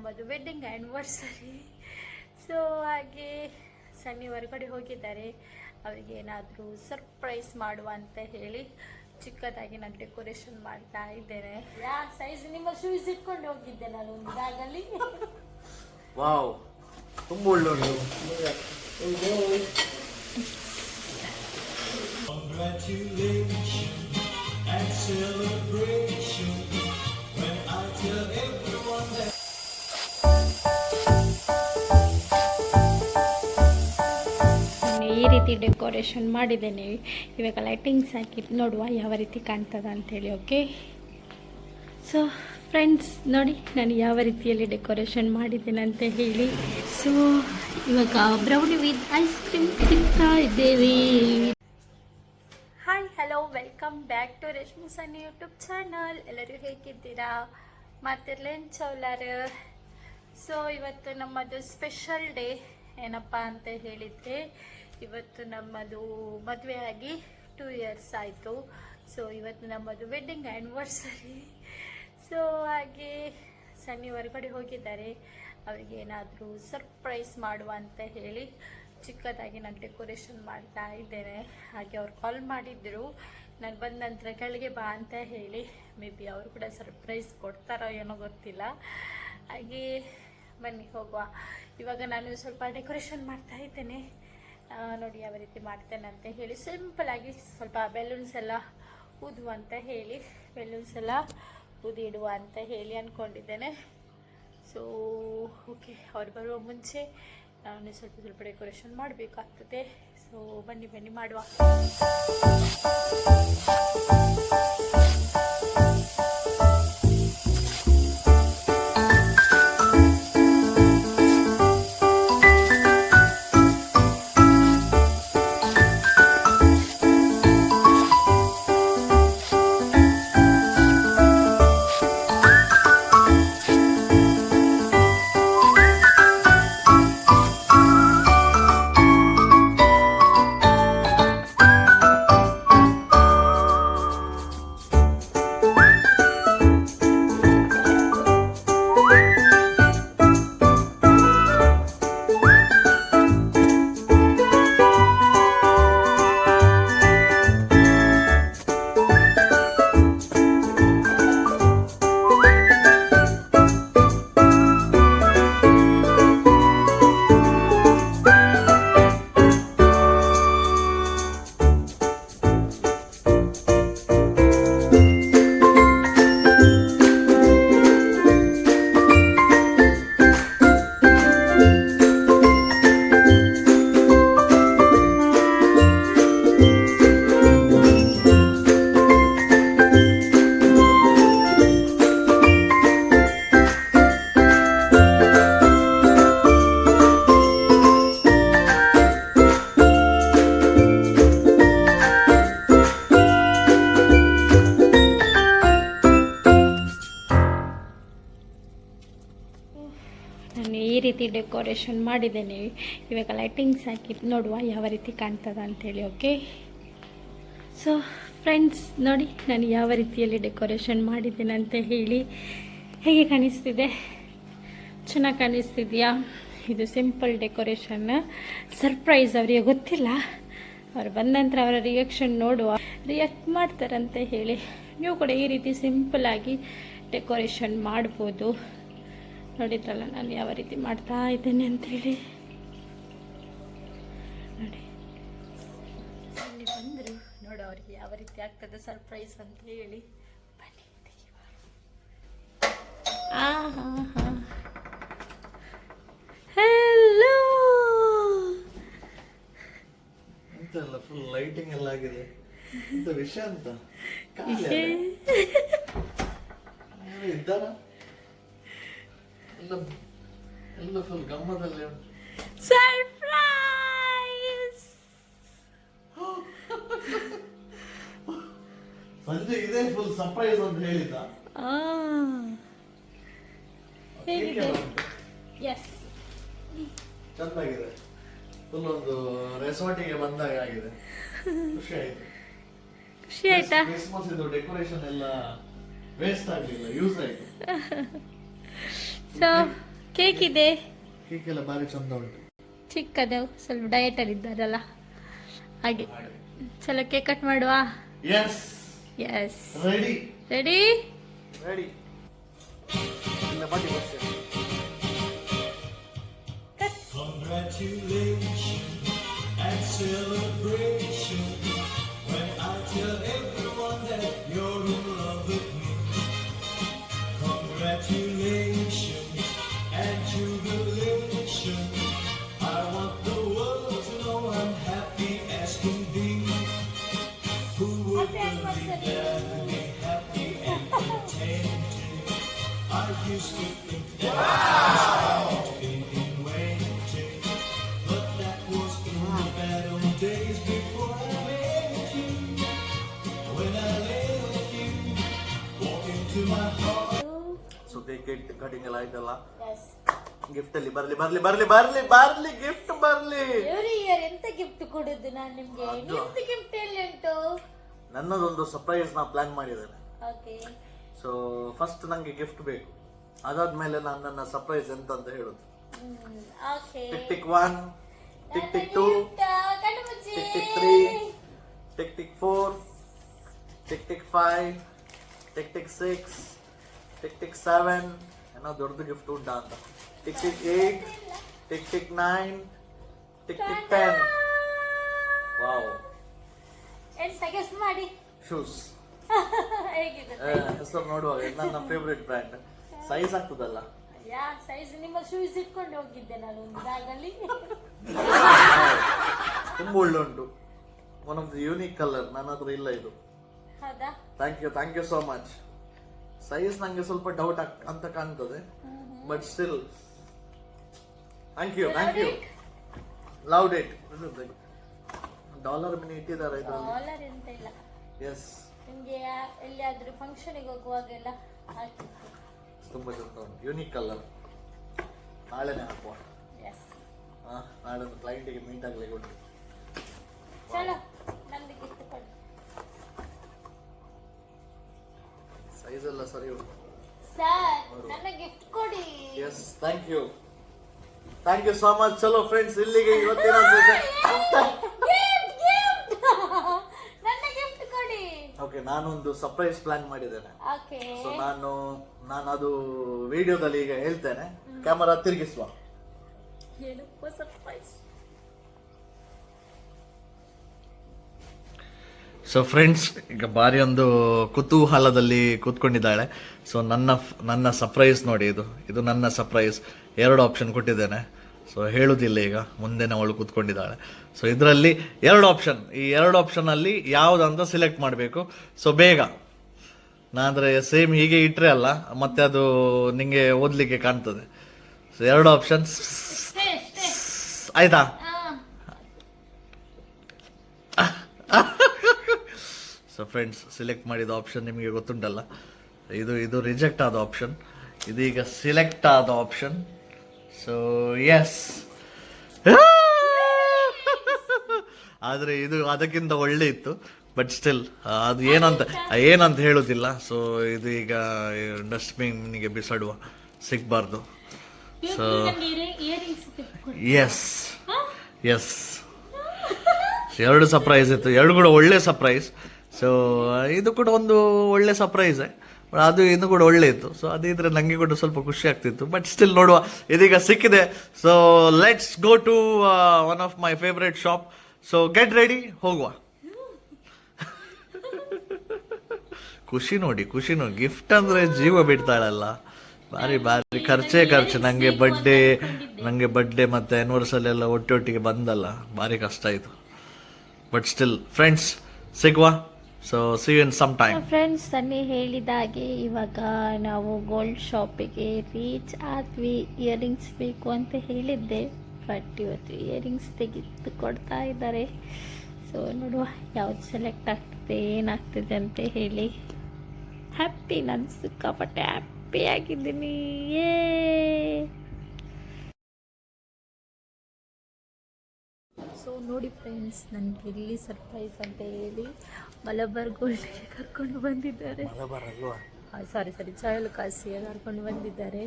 ನಮ್ಮದು wedding anniversary. So ಹಾಗೆ ಸನ್ನಿ ಹೊರಗಡೆ ಹೋಗಿದ್ದಾರೆ, ಅವರಿಗೆ ಏನಾದರೂ ಸರ್ಪ್ರೈಸ್ ಮಾಡುವ ಅಂತ ಹೇಳಿ ಚಿಕ್ಕದಾಗಿ ನಾನು ಡೆಕೋರೇಷನ್ ಮಾಡ್ತಾ ಇದ್ದೇನೆ. ಯಾ ಸೈಜ್ ನಿಮ್ಮ ಶೂಸ್ ಇಟ್ಕೊಂಡು ಹೋಗಿದ್ದೆ ನಾನು ಒಂದು ಬ್ಯಾಗಲ್ಲಿ. ವಾವ್, ತುಂಬ ಒಳ್ಳೆ. Congratulations and celebration when I tell everyone that ಈ ರೀತಿ ಡೆಕೋರೇಷನ್ ಮಾಡಿದ್ದೇನೆ. ಇವಾಗ ಲೈಟಿಂಗ್ಸ್ ಹಾಕಿ ನೋಡುವ ಯಾವ ರೀತಿ ಕಾಣ್ತದ ಅಂತೇಳಿ. ಓಕೆ, ಸೊ ಫ್ರೆಂಡ್ಸ್ ನೋಡಿ ನಾನು ಯಾವ ರೀತಿಯಲ್ಲಿ ಡೆಕೋರೇಷನ್ ಮಾಡಿದ್ದೇನೆ ಅಂತ ಹೇಳಿ. ಸೊ ಇವಾಗ ಬ್ರೌನಿ ವಿತ್ ಐಸ್ ಕ್ರೀಮ್ ತಿಂತಾ ಇದ್ದೇವೆ. Hi, hello, welcome back to Reshmu Sunny YouTube channel. ಎಲ್ಲರೂ ಹೇಗಿದ್ದೀರಾ? ಮತ್ತಿರ್ಲೇನು ಚೌಲಾರ. ಸೊ ಇವತ್ತು ನಮ್ಮದು ಸ್ಪೆಷಲ್ ಡೇ. ಏನಪ್ಪ ಅಂತ ಹೇಳಿದರೆ ಇವತ್ತು ನಮ್ಮದು ಮದುವೆ ಆಗಿ 2 years ಆಯಿತು. ಸೊ ಇವತ್ತು ನಮ್ಮದು ವೆಡ್ಡಿಂಗ್ ಆ್ಯನಿವರ್ಸರಿ. ಸೊ ಹಾಗೆ ಸನ್ನಿ ಹೊರಗಡೆ ಹೋಗಿದ್ದಾರೆ, ಅವರಿಗೆ ಏನಾದರೂ ಸರ್ಪ್ರೈಸ್ ಮಾಡುವ ಅಂತ ಹೇಳಿ ಚಿಕ್ಕದಾಗಿ ನಾನು ಡೆಕೋರೇಷನ್ ಮಾಡ್ತಾ ಇದ್ದೇನೆ. ಹಾಗೆ ಅವ್ರು ಕಾಲ್ ಮಾಡಿದ್ದರು, ನಾನು ಬಂದ ನಂತರ ಕೆಳಗೆ ಬಾ ಅಂತ ಹೇಳಿ. ಮೇ ಬಿ ಅವರು ಕೂಡ ಸರ್ಪ್ರೈಸ್ ಕೊಡ್ತಾರೋ ಏನೋ ಗೊತ್ತಿಲ್ಲ. ಹಾಗೆ ಬನ್ನಿ ಹೋಗುವ. ಇವಾಗ ನಾನು ಸ್ವಲ್ಪ ಡೆಕೋರೇಷನ್ ಮಾಡ್ತಾ ಇದ್ದೇನೆ. ನೋಡಿ ಯಾವ ರೀತಿ ಮಾಡ್ತೇನೆ ಅಂತ ಹೇಳಿ. ಸಿಂಪಲಾಗಿ ಸ್ವಲ್ಪ ಬೆಲೂನ್ಸ್ ಎಲ್ಲ ಊದುವ ಅಂತ ಹೇಳಿ, ಬೆಲೂನ್ಸ್ ಎಲ್ಲ ಊದಿಡುವ ಅಂತ ಹೇಳಿ ಅಂದ್ಕೊಂಡಿದ್ದೇನೆ. ಸೊ ಓಕೆ, ಅವ್ರು ಬರುವ ಮುಂಚೆ ನಾನು ಸ್ವಲ್ಪ ಡೆಕೋರೇಷನ್ ಮಾಡಬೇಕಾಗ್ತದೆ. ಸೊ ಬನ್ನಿ ಮಾಡುವ. ನಾನು ಈ ರೀತಿ ಡೆಕೋರೇಷನ್ ಮಾಡಿದ್ದೇನೆ. ಇವಾಗ ಲೈಟಿಂಗ್ಸ್ ಹಾಕಿ ನೋಡುವ ಯಾವ ರೀತಿ ಕಾಣ್ತದ ಅಂತೇಳಿ. ಓಕೆ, ಸೊ ಫ್ರೆಂಡ್ಸ್ ನೋಡಿ ನಾನು ಯಾವ ರೀತಿಯಲ್ಲಿ ಡೆಕೋರೇಷನ್ ಮಾಡಿದ್ದೇನೆ ಅಂತ ಹೇಳಿ. ಹೇಗೆ ಕಾಣಿಸ್ತಿದೆ? ಚೆನ್ನಾಗಿ ಕಾಣಿಸ್ತಿದೆಯಾ? ಇದು ಸಿಂಪಲ್ ಡೆಕೋರೇಷನ್. ಸರ್ಪ್ರೈಸ್, ಅವರಿಗೆ ಗೊತ್ತಿಲ್ಲ. ಅವ್ರು ಬಂದ ನಂತರ ಅವರ ರಿಯಾಕ್ಷನ್ ನೋಡುವ, ರಿಯಾಕ್ಟ್ ಮಾಡ್ತಾರಂತ ಹೇಳಿ. ನೀವು ಕೂಡ ಈ ರೀತಿ ಸಿಂಪಲ್ಲಾಗಿ ಡೆಕೋರೇಷನ್ ಮಾಡ್ಬೋದು. ನೋಡಿದ್ರಲ್ಲ ನಾನು ಯಾವ ರೀತಿ ಮಾಡ್ತಾ ಇದ್ದೇನೆ ಅಂಥೇಳಿ. ನೋಡಿ ಅಲ್ಲಿ ಬಂದರು, ನೋಡು ಅವರಿಗೆ ಯಾವ ರೀತಿ ಆಗ್ತದೆ ಸರ್ಪ್ರೈಸ್ ಅಂತ ಹೇಳಿ. ಬನ್ನಿ ತೆಗಿವ. ಹೆಲೋ, ಎಂತೆಲ್ಲ ಫುಲ್ ಲೈಟಿಂಗ್ ಎಲ್ಲ ಆಗಿದೆ. ಎಂತ ವಿಷಯ ಅಂತ ಇದ್ದಾರ ಎಲ್ಲ ಫುಲ್ ಗಮ್ಮದಲ್ಲಿ. ಸರ್ಪ್ರೈಸ್ ಸಂಜೆ ಇದೇ ಫುಲ್ ಸರ್ಪ್ರೈಸ್ ಅಂತ ಹೇಳಿದ್ದ. ಹೇಗಿದೆ? ಎಸ್, ಚೆನ್ನಾಗಿದೆ. ಫುಲ್ ಒಂದು ರೆಸಾರ್ಟಿಗೆ ಬಂದಾಗ ಆಗಿದೆ. ಖುಷಿ ಆಯ್ತು. ಖುಷಿ ಆಯ್ತಾ? ಕ್ರಿಸ್ಮಸ್ ಇದು ಡೆಕೋರೇಷನ್ ಎಲ್ಲ ವೇಸ್ಟ್ ಆಗಲಿಲ್ಲ, ಯೂಸ್ ಆಯ್ತು. ಸೊ ಕೇಕ್ ಇದೆ, ಕೇಕ್ ಎಲ್ಲ ಭಾರಿ ಚಂದ ಉಂಟು. ಚಿಕ್ಕದು, ಸ್ವಲ್ಪ ಡಯಟಲ್ಲಿ ಇದ್ದಾರಲ್ಲ ಹಾಗೆ. ಚಲೋ ಕೇಕ್ ಕಟ್ ಮಾಡುವ. Yes yes, ready ready ready. ಇಲ್ಲ ಬನ್ನಿ ಬರ್ತೇನೆ. Congratulations and celebration when I tell everyone that you're in love with me. Congratulations and jubilation. I want the world to know I'm happy as can be. Who would believe that to be happy and contented? I used to think that I was in waiting, but that was in the bad old days before I met you. When I let you walk into my heart. So cake cutting ಎಲ್ಲ ಆಯ್ತಲ್ಲ, S. Gift ಅಲ್ಲಿ ಬರ್ಲಿ ಬರ್ಲಿ ಬರ್ಲಿ ಬರ್ಲಿ ಬರ್ಲಿ gift ಬರ್ಲಿ. Every year ಎಂತ ಗಿಫ್ಟ್ ಕೊಡುದು ನಾನು ನಿಮ್ಗೆ? ಅದು. ನಿಮ್ದು ಗಿಫ್ಟ್ ಎಲ್ಲಿ ಉಂಟು? ನನ್ನದೊಂದು ಸರ್ಪ್ರೈಸ್ ನಾ ಪ್ಲಾನ್ ಮಾಡಿದ್ದೇನೆ. ಓಕೆ, ಸೊ ಫಸ್ಟ್ ನಂಗೆ ಗಿಫ್ಟ್ ಬೇಕು, ಅದಾದ್ಮೇಲೆ ನಾನು ನನ್ನ ಸರ್ಪ್ರೈಸ್ ಎಂತ ಅಂತ ಹೇಳುದು. Okay. Tick tick 1, tick tick 2, ಕಣ್ಣು ಮುಚ್ಚಿ. Tick tick 3, tick tick 4, tick tick 5, tick tick 6, tick tick 7. ಏನೋ ದೊಡ್ಡದು ಗಿಫ್ಟ್ ಉಂಟಾ ಅಂತ. Tick tick 8, tick tick 9, tick tick 10. Wow, ಎಂತ ಗೆಸ್ ಮಾಡಿ. ಶೂಸ್. ಹೇಗಿದೆ? ಹೆಸರು ನೋಡುವಾಗ ಇದು ನನ್ನ ಫೇವ್ರೆಟ್ ಬ್ರ್ಯಾಂಡ್. ಸೈಜ್ ಆಗ್ತದಲ್ಲ. ಯಾ ಸೈಜ್ ನಿಮ್ಮ ಶೂಸ್ ಇಟ್ಕೊಂಡು ಹೋಗಿದ್ದೆ ನಾನು ಒಂದು ಬ್ಯಾಗಲ್ಲಿ. ತುಂಬಾ ಒಳ್ಳೆ ಉಂಟು. One of the unique colour, ನನ್ನ ಹತ್ರ ಇಲ್ಲ ಇದು. ಹೌದಾ? Thank you so much. Size ನಂಗೆ ಸ್ವಲ್ಪ ಡೌಟ್ ಅಂತ ಕಾಣ್ತದೆ, but still thank you loved it. Dollar mini ಇಟ್ಟಿದ್ದಾರೆ ಇದರಲ್ಲಿ. ಡಾಲರ್ ಎಂತ ಇಲ್ಲ, ಎಸ್, ನಿಮ್ಗೆ ಎಲ್ಲಿಯಾದ್ರೂ ಫಂಕ್ಷನಿಗೆ ಹೋಗುವಾಗೆಲ್ಲ ಹಾಕಿತ್ತು. ತುಂಬಾ ಚಂದ ಉಂಟು, ಯೂನಿಕ್ ಕಲರ್. ನಾಳೆನೆ ಹಾಕುವ. ಎಸ್, ನಾಳೆ ಒಂದು ಕ್ಲೈಂಟಿಗೆ ಮೀಟ್ ಆಗ್ಲಿಕ್ಕೆ ಉಂಟು. ಚಲೋ ನಂದು ಗಿಫ್ಟ್ ಕೊಡಿ. ಸೈಜ್ ಎಲ್ಲ ಸರಿ ಉಂಟು. ಸರ್ ನನ್ನ ಗಿಫ್ಟ್ ಕೊಡಿ. Yes, thank you so much. ಚಲೋ ಫ್ರೆಂಡ್ಸ್, ಇಲ್ಲಿಗೆ ಇವತ್ತಿನ ನನ್ನ ಗಿಫ್ಟ್ ಕೊಡಿ. ಓಕೆ, ನಾನೊಂದು ಸರ್ಪ್ರೈಸ್ ಪ್ಲಾನ್ ಮಾಡಿದ್ದೇನೆ. ಓಕೆ, ಸೊ ನಾನು ಅದು ವಿಡಿಯೋದಲ್ಲಿ ಈಗ ಹೇಳ್ತೇನೆ. ಕ್ಯಾಮರಾ ತಿರುಗಿಸುವ. ಏನಪ್ಪ ಸರ್ಪ್ರೈಸ್? ಸೊ ಫ್ರೆಂಡ್ಸ್, ಈಗ ಬಾರಿ ಒಂದು ಕುತೂಹಲದಲ್ಲಿ ಕೂತ್ಕೊಂಡಿದ್ದಾಳೆ. ಸೊ ನನ್ನ ಸರ್ಪ್ರೈಸ್ ನೋಡಿ, ಇದು ನನ್ನ ಸರ್ಪ್ರೈಸ್. 2 ಆಪ್ಷನ್ ಕೊಟ್ಟಿದ್ದೇನೆ. ಸೊ ಹೇಳುದಿಲ್ಲ ಈಗ, ಮುಂದೆನೇ ಅವಳು ಕೂತ್ಕೊಂಡಿದ್ದಾಳೆ. ಸೊ ಇದರಲ್ಲಿ 2 ಆಪ್ಷನ್, ಈ 2 ಆಪ್ಷನಲ್ಲಿ ಯಾವುದಂತ ಸಿಲೆಕ್ಟ್ ಮಾಡಬೇಕು. ಸೊ ಬೇಗ, ನಾನಂದ್ರೆ ಸೇಮ್ ಹೀಗೆ ಇಟ್ಟರೆ ಅಲ್ಲ ಮತ್ತೆ ಅದು ನಿಂಗೆ ಓದಲಿಕ್ಕೆ ಕಾಣ್ತದೆ. ಸೊ 2 ಆಪ್ಷನ್ಸ್ ಆಯ್ತಾ? ಸೊ ಫ್ರೆಂಡ್ಸ್, ಸಿಲೆಕ್ಟ್ ಮಾಡಿದ ಆಪ್ಷನ್ ನಿಮಗೆ ಗೊತ್ತುಂಟಲ್ಲ, ಇದು ರಿಜೆಕ್ಟ್ ಆದ ಆಪ್ಷನ್, ಇದೀಗ ಸಿಲೆಕ್ಟ್ ಆದ ಆಪ್ಷನ್. ಸೊ ಎಸ್, ಆದರೆ ಇದು ಅದಕ್ಕಿಂತ ಒಳ್ಳೆ ಇತ್ತು, ಬಟ್ ಸ್ಟಿಲ್ ಅದು ಏನಂತ ಹೇಳುದಿಲ್ಲ. ಸೊ ಇದು ಈಗ ಡಸ್ಟ್ಬಿನ್ಗೆ ಬಿಸಾಡುವ, ಸಿಗ್ಬಾರ್ದು. ಸೊ ಎಸ್ 2 ಸರ್ಪ್ರೈಸ್ ಇತ್ತು, 2 ಕೂಡ ಒಳ್ಳೆ ಸರ್ಪ್ರೈಸ್. ಸೊ ಇದು ಕೂಡ ಒಂದು ಒಳ್ಳೆ ಸರ್ಪ್ರೈಸೇ, ಅದು ಇನ್ನು ಕೂಡ ಒಳ್ಳೆ ಇತ್ತು. ಸೊ ಅದಿದ್ರೆ ನನಗೆ ಕೂಡ ಸ್ವಲ್ಪ ಖುಷಿ ಆಗ್ತಿತ್ತು, ಬಟ್ ಸ್ಟಿಲ್ ನೋಡುವ, ಇದೀಗ ಸಿಕ್ಕಿದೆ. So let's go to one of my favourite shop. So get ready, ಹೋಗುವ. ಖುಷಿ ನೋಡಿ, ಗಿಫ್ಟ್ ಅಂದ್ರೆ ಜೀವ ಬಿಡ್ತಾಳಲ್ಲ, ಭಾರಿ ಖರ್ಚು. ನಂಗೆ ಬರ್ಡೇ ಮತ್ತೆ ಆನಿವರ್ಸರಿ ಎಲ್ಲ ಒಟ್ಟೊಟ್ಟಿಗೆ ಬಂದಲ್ಲ, ಭಾರಿ ಕಷ್ಟ ಆಯಿತು. ಬಟ್ ಸ್ಟಿಲ್ ಫ್ರೆಂಡ್ಸ್, ಸಿಗುವ. So see you in some time. Friends, Sunny ಹೇಳಿದ ಹಾಗೆ ಇವಾಗ ನಾವು ಗೋಲ್ಡ್ ಶಾಪಿಗೆ ರೀಚ್ ಆದ್ವಿ. ಇಯರಿಂಗ್ಸ್ ಬೇಕು ಅಂತ ಹೇಳಿದ್ದೆ, ಬಟ್ ಇವತ್ತು ಇಯರಿಂಗ್ಸ್ ತೆಗೆದು ಕೊಡ್ತಾ ಇದ್ದಾರೆ. ಸೊ ನೋಡುವ ಯಾವ್ದು ಸೆಲೆಕ್ಟ್ ಆಗ್ತದೆ, ಏನಾಗ್ತದೆ ಅಂತ ಹೇಳಿ. ಹ್ಯಾಪಿ, ನಾನು ಸಿಕ್ಕಾಪಟ್ಟೆ ಹ್ಯಾಪಿ ಆಗಿದ್ದೀನಿ. ಸೊ ನೋಡಿ ಫ್ರೆಂಡ್ಸ್, ನನಗೆ ಇಲ್ಲಿ ಸರ್ಪ್ರೈಸ್ ಅಂತ ಹೇಳಿ ಮಲಬಾರ್ ಗೋಲ್ಡ್ಗೆ ಕರ್ಕೊಂಡು ಬಂದಿದ್ದಾರೆ. ಸಾರಿ ಚಹಲ್ ಕಾಸಿಗೆ ಕರ್ಕೊಂಡು ಬಂದಿದ್ದಾರೆ.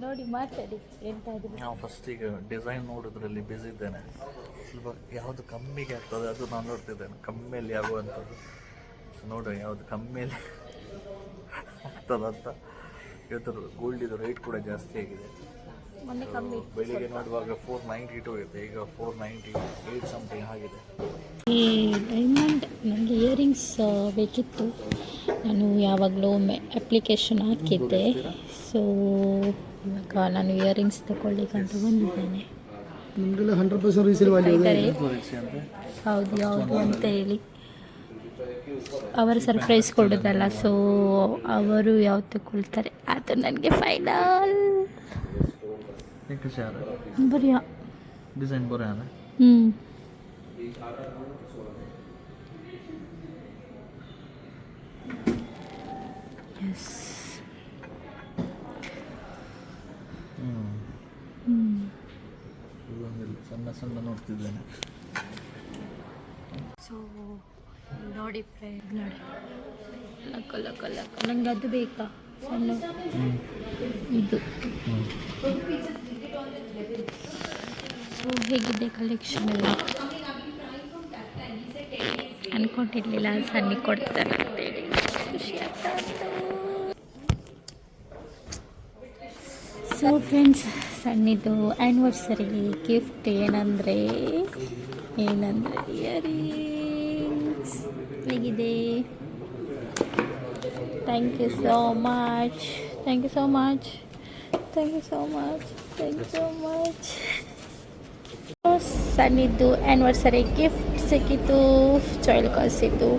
ನೋಡಿ ಮಾತಾಡಿ ಎಂತಾದ್ರು. ನಾವು ಫಸ್ಟ್ ಈಗ ಡಿಸೈನ್ ನೋಡೋದ್ರಲ್ಲಿ ಬ್ಯುಸಿ ಇದ್ದೇನೆ. ಸ್ವಲ್ಪ ಯಾವುದು ಕಮ್ಮಿಗೆ ಆಗ್ತದೆ ಅದು ನಾನು ನೋಡ್ತಿದ್ದೇನೆ, ಕಮ್ಮಿಯಲ್ಲಿ ಆಗುವಂಥದ್ದು. ಸೊ ನೋಡುವ ಯಾವುದು ಕಮ್ಮಿಯಲ್ಲಿ ಆಗ್ತದಂತ. ಇವತ್ತು ಗೋಲ್ಡಿದು ರೇಟ್ ಕೂಡ ಜಾಸ್ತಿ ಆಗಿದೆ. ಮೊನ್ನೆ ಕಮ್ಮಿ ಬೆಳಿಗ್ಗೆ ನೋಡುವಾಗ 492 ಇತ್ತು, ಈಗ 498 ಸಮಥಿಂಗ್ ಆಗಿದೆ. ಈ ಡೈಮಂಡ್ ನನಗೆ ಇಯರಿಂಗ್ಸ್ ಬೇಕಿತ್ತು. ನಾನು ಯಾವಾಗಲೂ ಒಮ್ಮೆ ಅಪ್ಲಿಕೇಶನ್ ಹಾಕಿದ್ದೆ. ಸೊ ಇವಾಗ ನಾನು ಇಯರಿಂಗ್ಸ್ ತಗೊಳ್ಳಿಕ್ಕೆ ಅಂತ ಬಂದಿದ್ದೇನೆ. ನಿಮಗೆಲ್ಲ 100% ರೀಸೇಲ್ ವ್ಯಾಲ್ಯೂ ಇದೆ. ಹೌದು ಯಾವುದು ಅಂತ ಹೇಳಿ ಅವರು ಸರ್ಪ್ರೈಸ್ ಕೊಡೋದಲ್ಲ. ಸೊ ಅವರು ಯಾವ್ದು ತಗೊಳ್ತಾರೆ ಅದು ನನಗೆ ಫೈನಲ್. ಬರಿಯಾ ಡಿಸೈನ್ ಬರೋ ಎಸ್ ಸಣ್ಣ ಸಣ್ಣ ನೋಡ್ತಿದ್ದೇನೆ. ಸೊ ನೋಡಿ ಫ್ರೆಂಡ್, ನೋಡಿ ಲಕ್ಕ ಲಕ್ಕ ಲಕ್ಕ. ನನಗೆ ಅದು ಬೇಕಾ ಸಣ್ಣ ಇದು. ಸೊ ಹೇಗಿದೆ ಕಲೆಕ್ಷನ್ ಎಲ್ಲ? ಅನ್ಕೊಂಡಿರ್ಲಿಲ್ಲ ಸಣ್ಣ ಕೊಡ್ತಾರೆ ಅಂತೇಳಿ, ಖುಷಿ ಆಗ್ತಾ ಉಂಟು. ಸೊ ಫ್ರೆಂಡ್ಸ್, ಸಣ್ಣಿದು ಆ್ಯನಿವರ್ಸರಿ ಗಿಫ್ಟ್ ಏನಂದರೆ ಇಯರಿಂಗ್ಸ್ ಹೇಗಿದೆ. Thank you so much, thank you so much, thank you so much, thank you so much. ಸಣ್ಣಿದ್ದು ಆ್ಯನಿವರ್ಸರಿ ಗಿಫ್ಟ್ ಸಿಕ್ಕಿತು, ಚಾಯ್ಲ್ ಕಳಿಸಿದ್ದು.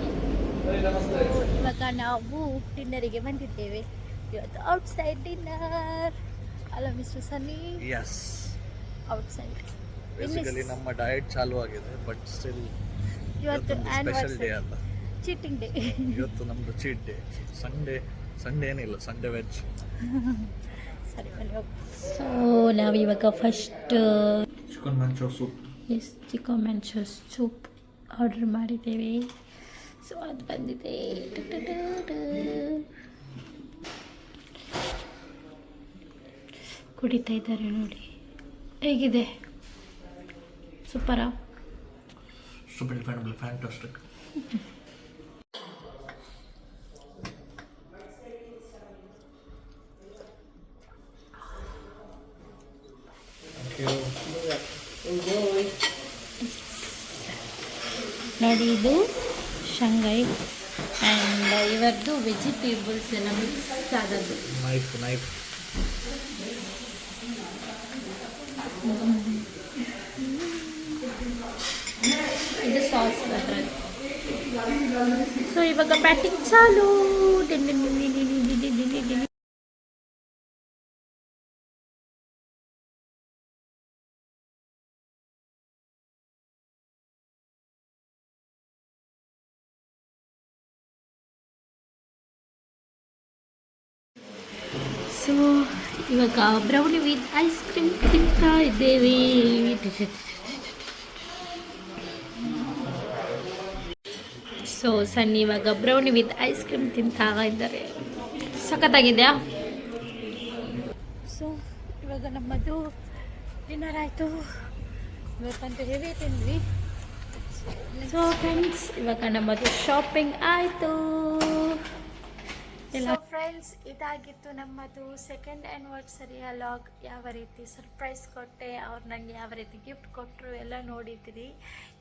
ಇವಾಗ ನಾವು ಡಿನ್ನರಿಗೆ ಬಂದಿದ್ದೇವೆ. ಇವತ್ತು ಔಟ್ಸೈಡ್ ಡಿನ್ನರ್ ಅಲ್ಲ mister Sunny? Yes, outside. Basically ನಮ್ಮ ಡಯಟ್ ಚಾಲು ಆಗಿದೆ, ಬಟ್ ಸ್ಟಿಲ್ ಇವತ್ತು ಸ್ಪೆಷಲ್ ಡೇ ಆ್ಯನಿವರ್ಸರಿ ಅಲ್ಲ, ಚೀಟಿಂಗ್ ಡೇ. ಇವತ್ತು ನಮ್ಮದು ಚೀಟ್ ಡೇ. ಸಂಡೇ ಏನಿಲ್ಲ, ಸಂಡೇ ವೆಜ್. ಸರಿ ಬನ್ನಿ ಹೋಗಿ. ಸೊ ನಾವಿವಾಗ first chicken manchow soup, yes chicken manchow soup order ಮಾಡಿದ್ದೇವೆ. ಸೊ ಅದು ಬಂದಿದೆ. ಕುಡಿತಾ ಇದ್ದಾರೆ ನೋಡಿ, ಹೇಗಿದೆ? ಸೂಪರಾ? ಫ್ಯಾಂಟಾಸ್ಟಿಕ್. ನೋಡಿ ಇದು ಶಂಘೈ ಆ್ಯಂಡ್ ಇವರದ್ದು ವೆಜಿಟೇಬಲ್ಸ್ ಎಲ್ಲ ಮಿಕ್ಸ್ ಆದದ್ದು. ನೈಫ್ ಇದು ಸಾಸ್ ಅದರಲ್ಲಿ. ಸೊ ಇವಾಗ ಪ್ಯಾಕಿಂಗ್ ಚಾಲು. ಸೊ ಇವಾಗ ಬ್ರೌನಿ ವಿತ್ ಐಸ್ ಕ್ರೀಮ್ ತಿಂತಾ ಇದ್ದೇವೆ. ಸೊ ಸನ್ನಿ ಇವಾಗ ಬ್ರೌನಿ ವಿತ್ ಐಸ್ ಕ್ರೀಮ್ ತಿಂತಾ ಇದ್ದಾರೆ. ಸಖತ್ತಾಗಿದೆಯಾ? ಸೊ ಇವಾಗ ನಮ್ಮದು ಡಿನ್ನರ್ ಆಯಿತು. ಇವತ್ತಂತೂ ಹೆವಿ ತಿಂದ್ವಿ. ಸೊ ಫ್ರೆಂಡ್ಸ್, ಇವಾಗ ನಮ್ಮದು ಶಾಪಿಂಗ್ ಆಯಿತು. ಸೊ ಫ್ರೆಂಡ್ಸ್, ಇದಾಗಿತ್ತು ನಮ್ಮದು ಸೆಕೆಂಡ್ ಆ್ಯನಿವರ್ಸರಿಯ ಲಾಗ್. ಯಾವ ರೀತಿ ಸರ್ಪ್ರೈಸ್ ಕೊಟ್ಟೆ, ಅವ್ರು ನನಗೆ ಯಾವ ರೀತಿ ಗಿಫ್ಟ್ ಕೊಟ್ಟರು ಎಲ್ಲ ನೋಡಿದ್ದೀರಿ.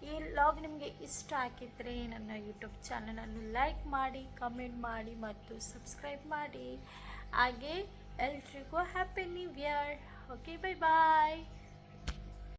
ಈ ಲಾಗ್ ನಿಮಗೆ ಇಷ್ಟ ಆಗಿದ್ದರೆ ನನ್ನ ಯೂಟ್ಯೂಬ್ ಚಾನಲನ್ನು ಲೈಕ್ ಮಾಡಿ, ಕಮೆಂಟ್ ಮಾಡಿ ಮತ್ತು ಸಬ್ಸ್ಕ್ರೈಬ್ ಮಾಡಿ. ಹಾಗೆ ಎಲ್ರಿಗೂ happy new year. Okay, bye ಬಾಯ್.